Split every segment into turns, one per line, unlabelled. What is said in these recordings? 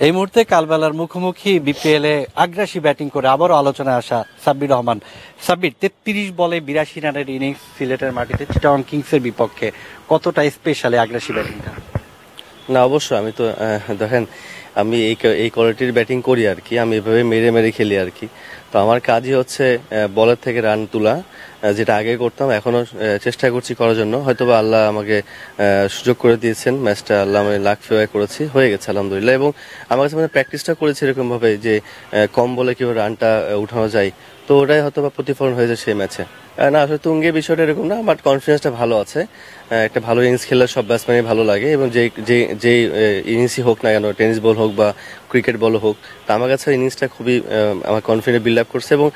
এই মুহূর্তে কালবেলার মুখোমুখি বিপিএল এ আগ্রাসী ব্যাটিং করে আবারও আলোচনায় আসা সাব্বির রহমান। সাব্বির ৩৩ বলে ৮২ রানের ইনিংস সিলেটের মাটিতে চিটাগং কিংসের বিপক্ষে, কতটা স্পেশাল আগ্রাসী ব্যাটিংটা?
না অবশ্যই, আমি তো দেখেন আমি এই কোয়ালিটির ব্যাটিং করি আর কি, আমি এভাবে মেরে মেরে খেলি আর কি। তো আমার কাজই হচ্ছে বলের থেকে রান তোলা, যেটা আগে করতাম এখনো চেষ্টা করছি করার জন্য। হয়তোবা আল্লাহ আমাকে সুযোগ করে দিয়েছেন, ম্যাচটা আল্লাহ আমি লাক ফেভার করেছি, হয়ে গেছে আলহামদুলিল্লাহ। এবং আমার কাছে প্র্যাকটিসটা করেছি এরকম ভাবে যে কম বলে কিভাবে রানটা উঠানো যায়, তো ওটাই হয়তোবা প্রতিফলন হয়েছে সেই ম্যাচে। না আসলে তুঙ্গে বিষয়টা এরকম না, বাট কনফিডেন্সটা ভালো আছে। একটা ভালো ইনিংস খেললে সব ব্যাটসম্যানই ভালো লাগে, এবং যে ইনিংসই হোক না কেন, টেনিস বল হোক বা ক্রিকেট বল হোক, তো আমার কাছে ইনিংসটা খুবই আমার কনফিডেন্স বিল্ড আপ করছে। এবং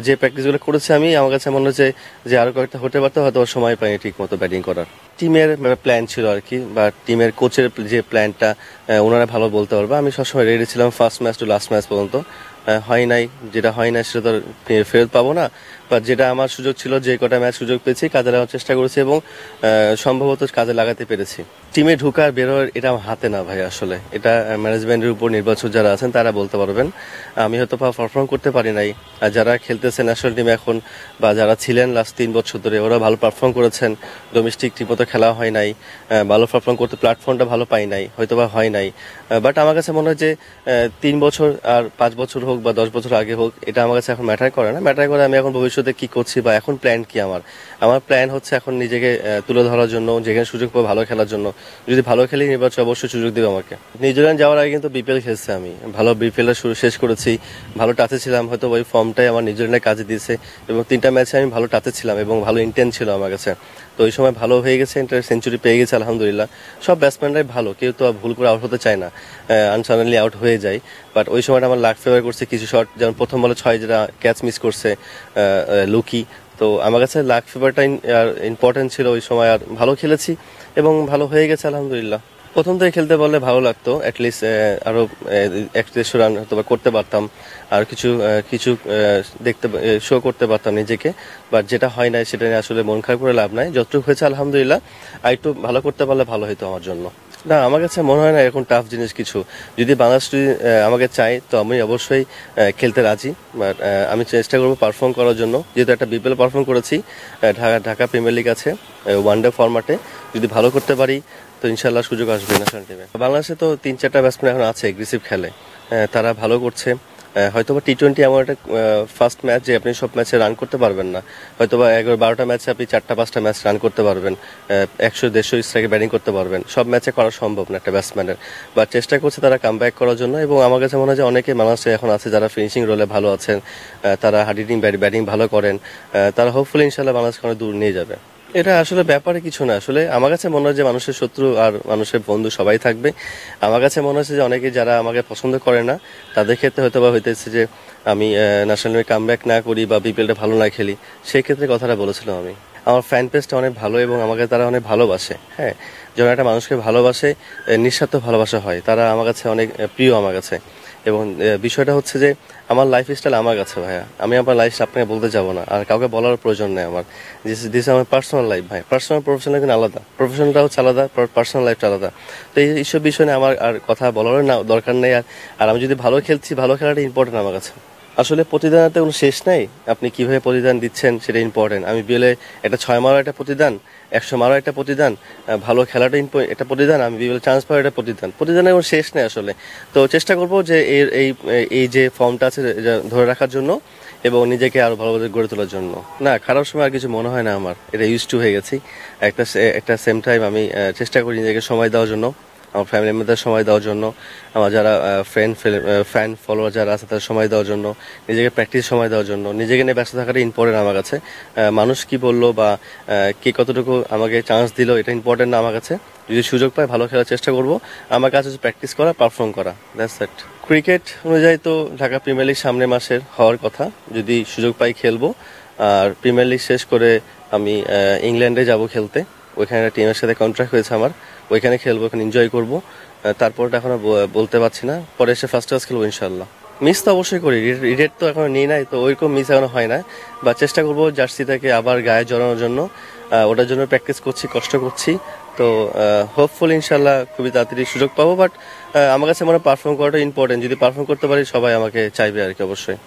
যে প্র্যাকটিসগুলো করেছি আমি, আমার কাছে মনে হচ্ছে যে আরো কয়েকটা হতে পারতো, হয়তো সময় পাইনি ঠিক মতো ব্যাটিং করার। টিমের প্ল্যান ছিল আর কি, বা টিমের কোচের যে প্ল্যানটা ওনারা ভালো বলতে পারবে। আমি সবসময় রেডি ছিলাম first match to last match পর্যন্ত। হয় নাই, যেটা হয় না সেটা তো ফেরত পাবো না, বা যেটা আমার সুযোগ ছিল, যে কটা ম্যাচ সুযোগ পেয়েছি কাজে লাগানোর চেষ্টা করেছি, এবং সম্ভবত কাজে লাগাতে পেরেছি। টিমে ঢুকার বেরোয় এটা আমার হাতে না ভাই, আসলে এটা ম্যানেজমেন্টের উপর নির্ভরশীল, যারা আছেন তারা বলতে পারবেন। আমি হয়তো পারফর্ম করতে পারি নাই, আর যারা খেলতেছে ন্যাশনাল টিমে এখন, বা যারা ছিলেন লাস্ট 3 বছর ধরে, ওরা ভালো পারফর্ম করেছেন। ডোমেস্টিক ঠিকমতো খেলা হয় নাই, ভালো পারফর্ম করতে প্ল্যাটফর্মটা ভালো পাই নাই, হয়তো বা হয় নাই। বাট আমার কাছে মনে হয় যে 3 বছর আর 5 বছর হোক বা 10 বছর আগে হোক, এটা আমার কাছে এখন ম্যাটার করে না। ম্যাটার করে আমি এখন ভবিষ্যতে কি করছি, বা এখন প্ল্যান কি আমার প্ল্যান হচ্ছে এখন নিজেকে তুলে ধরার জন্য, যেখানে সুযোগ পাবো ভালো খেলার জন্য। যদি ভালো খেলি নির্বাচন অবশ্যই সুযোগ দেবে আমাকে। নিউজিল্যান্ড যাওয়ার আগে কিন্তু বিপিএল খেলছি আমি, ভালো বিপিএল শেষ করেছি, ভালো টাচে ছিলাম। হয়তো ওই ফর্মটাই আমার নিউজিল্যান্ডের কাজে দিয়েছে, এবং 3টা ম্যাচে আমি ভালো টাচে ছিলাম এবং ভালো ইন্টেন্ট ছিল আমার কাছে। তো ওই সময় ভালো হয়ে গেছে, সেঞ্চুরি পেয়ে গেছে আলহামদুলিল্লাহ। সব ব্যাটসম্যানরাই ভালো, কেউ তো ভুল করে আউট হতে চায় না, আনসাডেনলি আউট হয়ে যায়। বাট ওই সময়টা আমার লাক ফেভার করছে কিছু শট, যেমন প্রথম বলে 6 যেটা ক্যাচ মিস করছে লুকি। তো আমার কাছে লাক ফেভারটা ইম্পর্টেন্ট ছিল ওই সময়, আর ভালো খেলেছি এবং ভালো হয়ে গেছে আলহামদুলিল্লাহ। প্রথম থেকে খেলতে পারলে ভালো লাগতো, অ্যাটলিস্ট আরো 1-150 রান হয়তো করতে পারতাম, আর কিছু কিছু দেখতে শো করতে পারতাম নিজেকে। বাট যেটা হয় না সেটা নিয়ে আসলে মন খারাপ করে লাভ নাই, যতটুকু হয়েছে আলহামদুলিল্লাহ। আর একটু ভালো করতে পারলে ভালো হতো আমার জন্য। না আমার কাছে মনে হয় না এরকম টাফ জিনিস কিছু। যদি বাংলাদেশ আমাকে চাই, তো আমি অবশ্যই খেলতে রাজি। বাট আমি চেষ্টা করবো পারফর্ম করার জন্য, যেহেতু একটা বিপিএল পারফর্ম করেছি, ঢাকা প্রিমিয়ার লিগ আছে ওয়ানডে ফরম্যাটে, যদি ভালো করতে পারি তো ইনশাল্লাহ সুযোগ আসবে ন্যাশনাল টিমে। বাংলাদেশে তো 3-4টা ব্যাটসম্যান এখন আছে এগ্রেসিভ খেলে, তারা ভালো করছে। হয়তোবা টি-20 এমন একটা ফার্স্ট ম্যাচ যে আপনি সব ম্যাচে রান করতে পারবেন না, হয়তোবা 11-12টা ম্যাচে আপনি 4-5টা ম্যাচ রান করতে পারবেন, 100-150 স্ট্রাইকে ব্যাটিং করতে পারবেন। সব ম্যাচে করা সম্ভব না একটা ব্যাটসম্যানের, বা চেষ্টা করছে তারা কাম ব্যাক করার জন্য। এবং আমার কাছে মনে হয় যে অনেকে বাংলাদেশে এখন আছে যারা ফিনিশিং রোলে ভালো আছেন, তারা হার্ডিং ব্যাটিং ভালো করেন, তারা হোপফুলি ইনশাল্লাহ বাংলাদেশকে অনেক দূর নিয়ে যাবে। এটা আসলে ব্যাপারে কিছু না, আসলে আমার কাছে মনে হয় যে মানুষের শত্রু আর মানুষের বন্ধু সবাই থাকবে। আমার কাছে মনে হচ্ছে যে অনেকে যারা আমাকে পছন্দ করে না, তাদের ক্ষেত্রে হয়তো বা হইতেছে যে আমি ন্যাশনাল টিমে কাম ব্যাক না করি বা বিপিএলটা ভালো না খেলি, সেই ক্ষেত্রে কথাটা বলেছিলাম আমি। আমার ফ্যান পেজটা অনেক ভালো এবং আমাকে তারা অনেক ভালোবাসে। হ্যাঁ, যখন একটা মানুষকে ভালোবাসে, নিঃস্বার্থ ভালোবাসা হয়, তারা আমার কাছে অনেক প্রিয় আমার কাছে। এবং বিষয়টা হচ্ছে যে আমার লাইফ স্টাইল আমার কাছে ভাইয়া, আমি আমার লাইফ আপনাকে বলতে যাবো না, আর কাউকে বলার প্রয়োজন নেই আমার। দিস আমার পার্সোনাল লাইফ ভাই, পার্সোনাল প্রফেশনাল কিন্তু আলাদা, প্রফেশনালটা হচ্ছে আলাদা, পার্সোনাল লাইফটা আলাদা। তো এইসব বিষয় নিয়ে আমার আর কথা বলার না দরকার নেই। আর আমি যদি ভালো খেলছি, ভালো খেলাটা ইম্পর্টেন্ট আমার কাছে। আসলে প্রতিদানের কোনো শেষ নাই, আপনি কিভাবে প্রতিদান দিচ্ছেন সেটা ইম্পর্টেন্ট। আমি বিএলে এটা 6 মারও একটা প্রতিদান, 100 মারও একটা প্রতিদান, ভালো খেলাটা একটা প্রতিদান, আমি বিএলে চান্স পাওয়ার একটা প্রতিদানের কোনো শেষ নেই আসলে। তো চেষ্টা করবো যে এই যে ফর্মটা আছে ধরে রাখার জন্য, এবং নিজেকে আরো ভালোভাবে গড়ে তোলার জন্য। না খারাপ সময় আর কিছু মনে হয় না আমার, এটা ইউজ টু হয়ে গেছি। একটা সেম টাইম আমি চেষ্টা করি নিজেকে সময় দেওয়ার জন্য, আমার ফ্যামিলির মধ্যে সময় দেওয়ার জন্য, আমার যারা ফ্যান ফলোয়ার যারা আছে তাদের সময় দেওয়ার জন্য, নিজেকে প্র্যাকটিস সময় দেওয়ার জন্য। নিজেকে নিয়ে ব্যস্ত থাকাটা ইম্পর্টেন্ট আমার কাছে। মানুষ কি বললো বা কে কতটুকু আমাকে চান্স দিল, এটা ইম্পর্টেন্ট না আমার কাছে। যদি সুযোগ পাই ভালো খেলার চেষ্টা করবো। আমার কাছে হচ্ছে প্র্যাকটিস করা, পারফর্ম করা, দ্যাটস ইট। ক্রিকেট অনুযায়ী তো ঢাকা প্রিমিয়ার লিগ সামনের মাসের হওয়ার কথা, যদি সুযোগ পাই খেলবো। আর প্রিমিয়ার লিগ শেষ করে আমি ইংল্যান্ডে যাব খেলতে, ওইখানে একটা টিমের সাথে কন্ট্রাক্ট হয়েছে আমার, ওইখানে খেলবো, ওখানে এনজয় করবো। তারপরটা এখনো বলতে পারছি না, পরে এসে ফার্স্ট ক্লাস খেলবো ইনশাল্লাহ। মিস তো অবশ্যই করি, রিটেট তো এখনো নিই নাই, তো ওইরকম মিস এখনো হয় না। বা চেষ্টা করবো জার্সিটাকে আবার গায়ে জড়ানোর জন্য, ওটার জন্য প্র্যাকটিস করছি, কষ্ট করছি। তো হোপফুল ইনশাল্লাহ খুবই তাড়াতাড়ি সুযোগ পাবো, বাট আমার কাছে মনে হয় পারফর্ম করাটা ইম্পর্টেন্ট। যদি পারফর্ম করতে পারি সবাই আমাকে চাইবে আর কি, অবশ্যই।